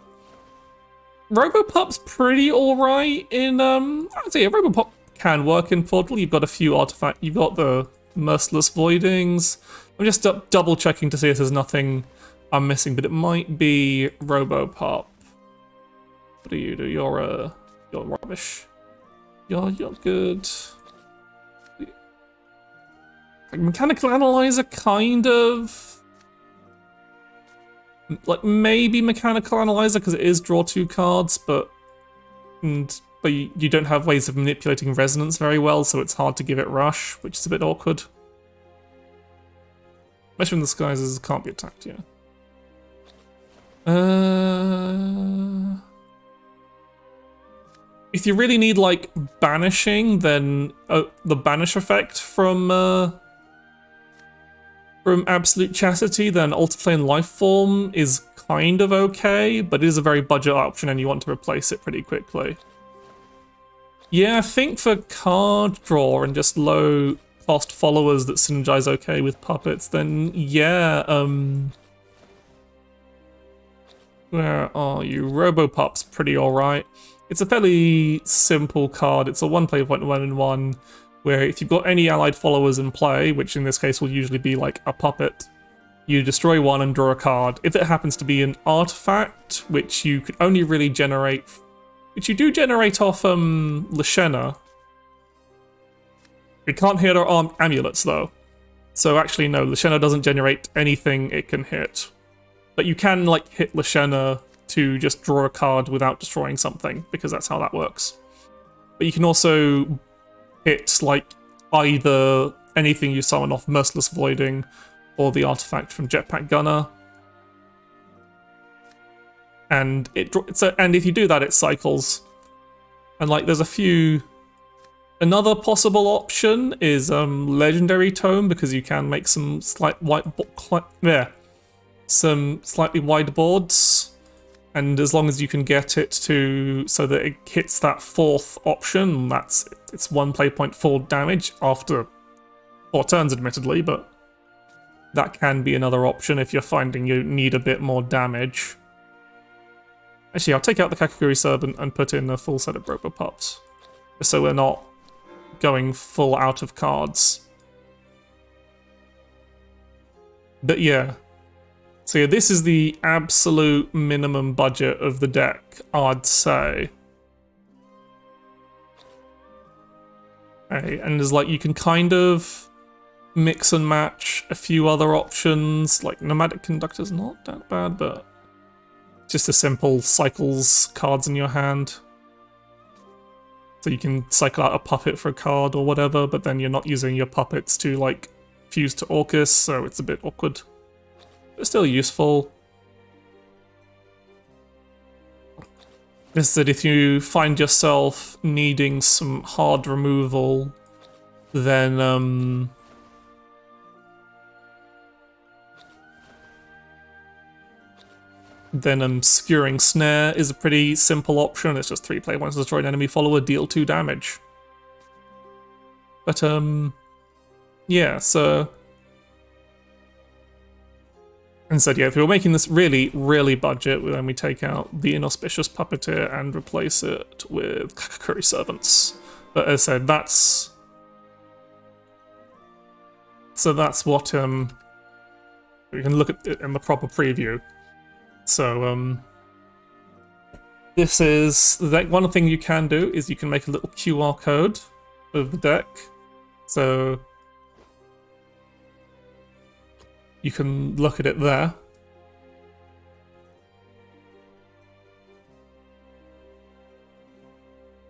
Robopup's pretty alright in, I'd say Robopup can work in Portal. You've got a few artifacts, you've got the Merciless Voidings. I'm just double checking to see if there's nothing I'm missing, but it might be Robopup. What do you do? You're rubbish. You're good. Like Mechanical Analyzer, kind of. Like maybe Mechanical Analyzer because it is draw 2 cards, but you don't have ways of manipulating resonance very well, so it's hard to give it rush, which is a bit awkward. Measuring Disguises can't be attacked, yeah. If you really need like banishing, then the banish effect from Absolute Chastity, then Ultiplane Lifeform is kind of okay, but it is a very budget option and you want to replace it pretty quickly. Yeah, I think for card draw and just low cost followers that synergize okay with puppets, then yeah, where are you? Robopup's pretty alright. It's a fairly simple card. It's a 1 player point 1 in 1 where if you've got any allied followers in play, which in this case will usually be like a puppet, you destroy one and draw a card. If it happens to be an artifact, which you could only really generate, which you do generate off Lashena. You can't hit our amulets though. So actually no, Lashena doesn't generate anything it can hit. But you can like hit Lashena to just draw a card without destroying something, because that's how that works. But you can also hit like either anything you summon off Merciless Voiding or the artifact from Jetpack Gunner. And and if you do that, it cycles. And like there's a few. Another possible option is Legendary Tome, because you can make some slightly wide boards, and as long as you can get it to so that it hits that fourth option, it's 1 play point 4 damage after 4 turns, admittedly, but that can be another option if you're finding you need a bit more damage. Actually, I'll take out the Kakaguri Servant and put in a full set of Broker Pups, just so we're not going full out of cards. But yeah. So yeah, this is the absolute minimum budget of the deck, I'd say. Okay, and there's like, you can kind of mix and match a few other options, like Nomadic Conductor's not that bad, but just a simple cycles cards in your hand. So you can cycle out a puppet for a card or whatever, but then you're not using your puppets to like fuse to Orcus, so it's a bit awkward. But still useful. Is that if you find yourself needing some hard removal, then Skewering Snare is a pretty simple option. It's just 3 play once destroy an enemy follower, deal 2 damage. But yeah, so instead, yeah, if we were making this really, really budget, then we take out the Inauspicious Puppeteer and replace it with Kakaguri Servants. But as I said, that's what we can look at it in the proper preview. So this is the deck. One thing you can do is you can make a little QR code of the deck. So you can look at it there.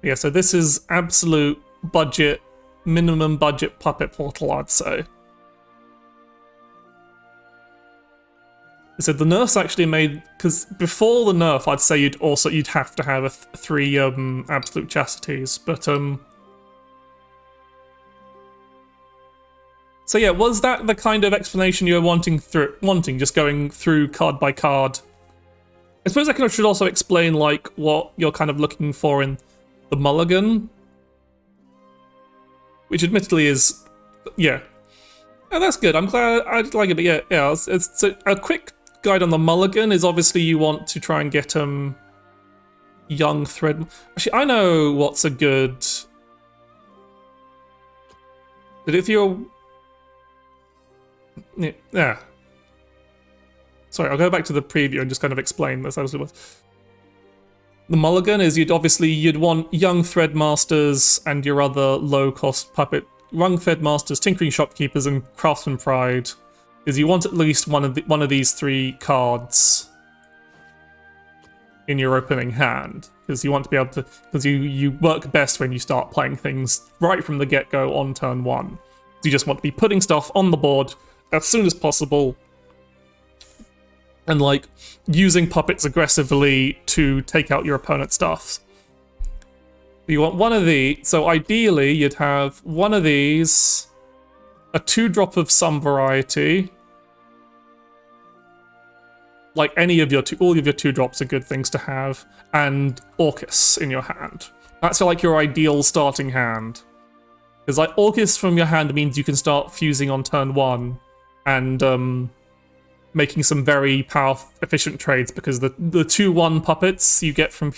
Yeah, so this is absolute budget, minimum budget puppet portal, I'd say. So the nerfs actually made, because before the nerf, I'd say you'd have to have 3 absolute chastities, but so yeah, was that the kind of explanation you were wanting, just going through card by card? I suppose I should also explain like what you're kind of looking for in the mulligan, which admittedly is, yeah. Oh, that's good. I'm glad I like it, but yeah, it's a quick guide on the mulligan is obviously you want to try and get young thread. Actually, I know what's a good. But if you're, yeah. Sorry, I'll go back to the preview and just kind of explain this. The mulligan is you'd want young threadmasters and your other low-cost puppet, young threadmasters, tinkering shopkeepers, and craftsman pride. Is you want at least one of these 3 cards in your opening hand, because you want to be able to, because you work best when you start playing things right from the get-go on turn 1. So you just want to be putting stuff on the board as soon as possible, and like using puppets aggressively to take out your opponent's stuff. You want one of these, so ideally you'd have one of these, a 2-drop of some variety. Like any of all of your 2-drops are good things to have, and Orcus in your hand. That's like your ideal starting hand. Because like Orcus from your hand means you can start fusing on turn 1 and making some very powerful, efficient trades, because the 2/1 puppets you get from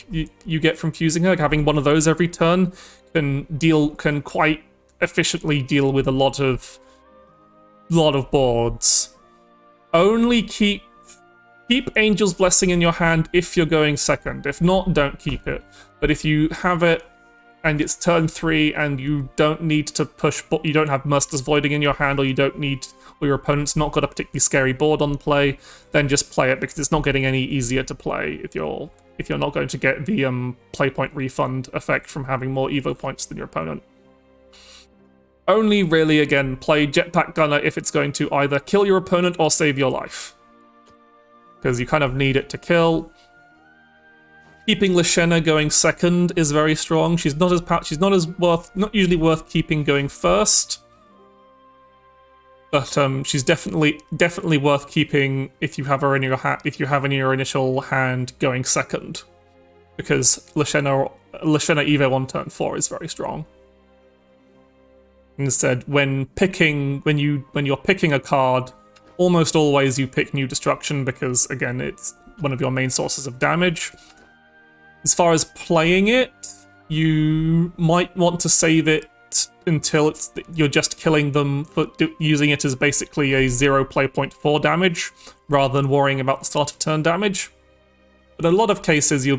fusing her, like having one of those every turn can quite efficiently deal with a lot of boards. Only keep Angel's Blessing in your hand if you're going second. If not, don't keep it. But if you have it and it's turn 3 and you don't need to push, you don't have Merciless Voiding in your hand, or you don't need, or your opponent's not got a particularly scary board on play, then just play it, because it's not getting any easier to play if you're not going to get the play point refund effect from having more Evo points than your opponent. Only really, again, play Jetpack Gunner if it's going to either kill your opponent or save your life, because you kind of need it to kill. Keeping Lyshenna going second is very strong. She's not usually worth keeping going first, but she's definitely worth keeping if you have her in your initial hand going second, because Lyshenna Evo on turn 4 is very strong. Instead, when you're picking a card, almost always you pick New Destruction, because again, it's one of your main sources of damage. As far as playing it, you might want to save it until you're just killing them for using it as basically a 0 play point 4 damage, rather than worrying about the start of turn damage. But in a lot of cases, you'll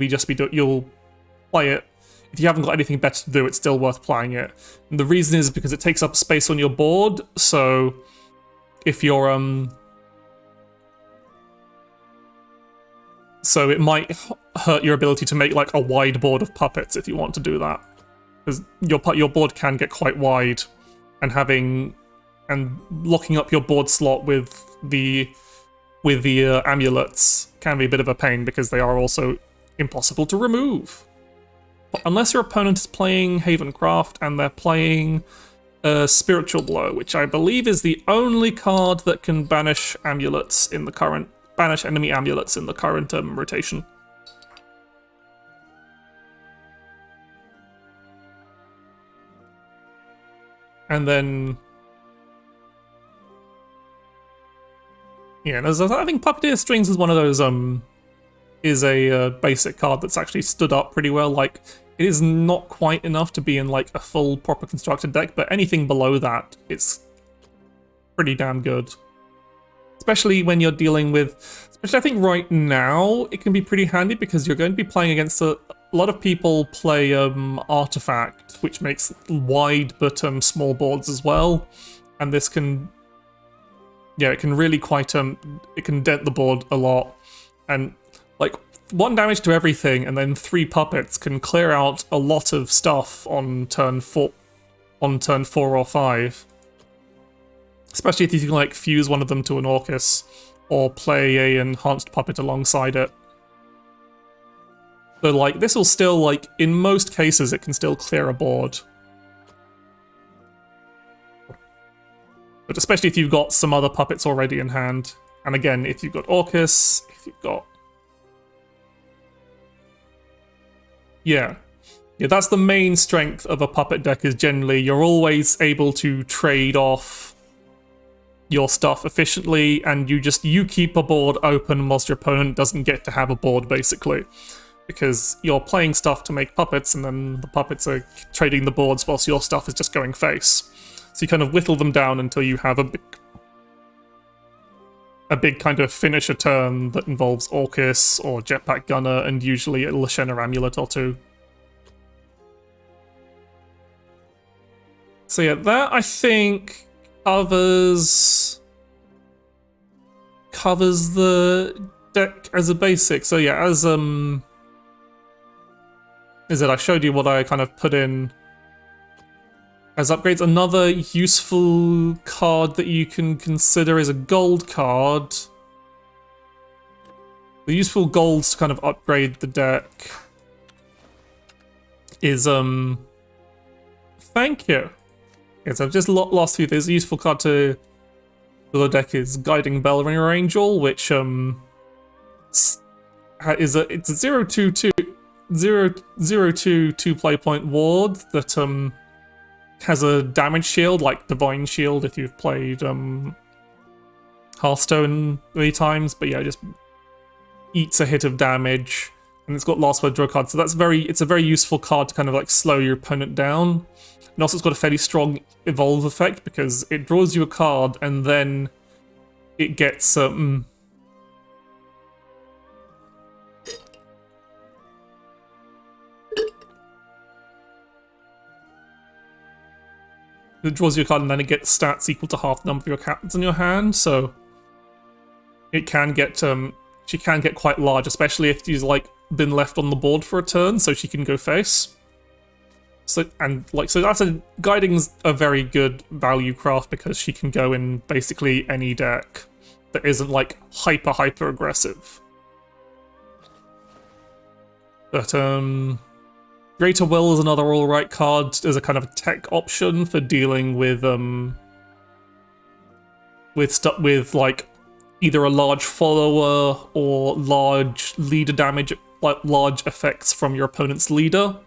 play it. If you haven't got anything better to do, it's still worth playing it. And the reason is because it takes up space on your board, so if you're so it might hurt your ability to make like a wide board of puppets if you want to do that, because your board can get quite wide, and locking up your board slot with the amulets can be a bit of a pain, because they are also impossible to remove. But unless your opponent is playing Havencraft and they're playing Spiritual Blow, which I believe is the only card that can banish enemy amulets in the current rotation. And then, yeah, I think Puppeteer Strings is one of those is a basic card that's actually stood up pretty well. Like, it is not quite enough to be in like a full proper constructed deck, but anything below that, it's pretty damn good. Especially when you're dealing with, I think right now it can be pretty handy, because you're going to be playing against a lot of people play Artifact, which makes wide but small boards as well, and this can, yeah, it can really quite it can dent the board a lot, and like 1 damage to everything and then 3 puppets can clear out a lot of stuff on turn 4 or 5. Especially if you can like fuse one of them to an Orcus, or play a enhanced puppet alongside it. So like, this will still, like, in most cases it can still clear a board. But especially if you've got some other puppets already in hand. And again, if you've got Orcus, if you've got... Yeah, that's the main strength of a puppet deck, is generally you're always able to trade off your stuff efficiently, and you keep a board open whilst your opponent doesn't get to have a board, basically. Because you're playing stuff to make puppets, and then the puppets are trading the boards whilst your stuff is just going face. So you kind of whittle them down until you have a big kind of finisher turn that involves Orcus or Jetpack Gunner, and usually a Lyshenna Amulet or 2. So yeah, that I think covers the deck as a basic. So yeah, as I showed you what I kind of put in as upgrades. Another useful card that you can consider is a gold card. The useful golds to kind of upgrade the deck is thank you. Yes, I've just lost few. There's a useful card to the deck is Guiding Bellringer Angel, which it's a 0/2/2 2 play point ward that has a damage shield like Divine Shield if you've played Hearthstone many times, but yeah, just eats a hit of damage and it's got last word draw card, so that's it's a very useful card to kind of like slow your opponent down. And also it's got a fairly strong evolve effect because it draws you a card and then it gets it draws you a card and then it gets stats equal to half the number of your captains in your hand, so it can get she can get quite large, especially if she's like been left on the board for a turn, so she can go face. So that's Guiding's a very good value craft because she can go in basically any deck that isn't like hyper aggressive. But Greater Will is another alright card as a kind of tech option for dealing with like either a large follower or large leader damage, like large effects from your opponent's leader.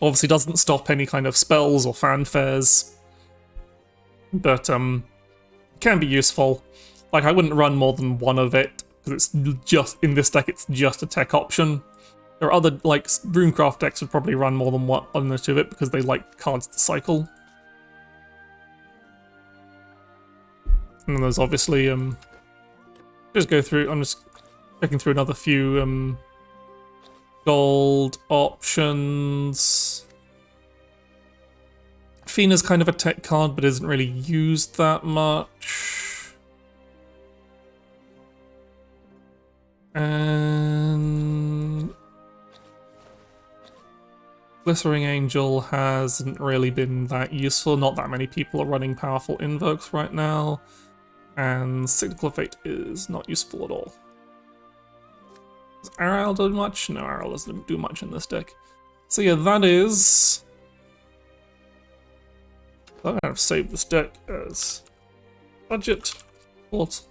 Obviously doesn't stop any kind of spells or fanfares, but can be useful. Like, I wouldn't run more than one of it, because it's just, in this deck, it's just a tech option. There are other, like, Runecraft decks would probably run more than one or two of it, because they like cards to cycle. And then there's obviously, just go through, I'm just checking through another few, gold options. Fina's kind of a tech card, but isn't really used that much. And Glittering Angel hasn't really been that useful. Not that many people are running powerful invokes right now. And Cyclical Fate is not useful at all. Does Aral do much? No, Aral doesn't do much in this deck. So yeah, that is... I'm going to save this deck as budget. What?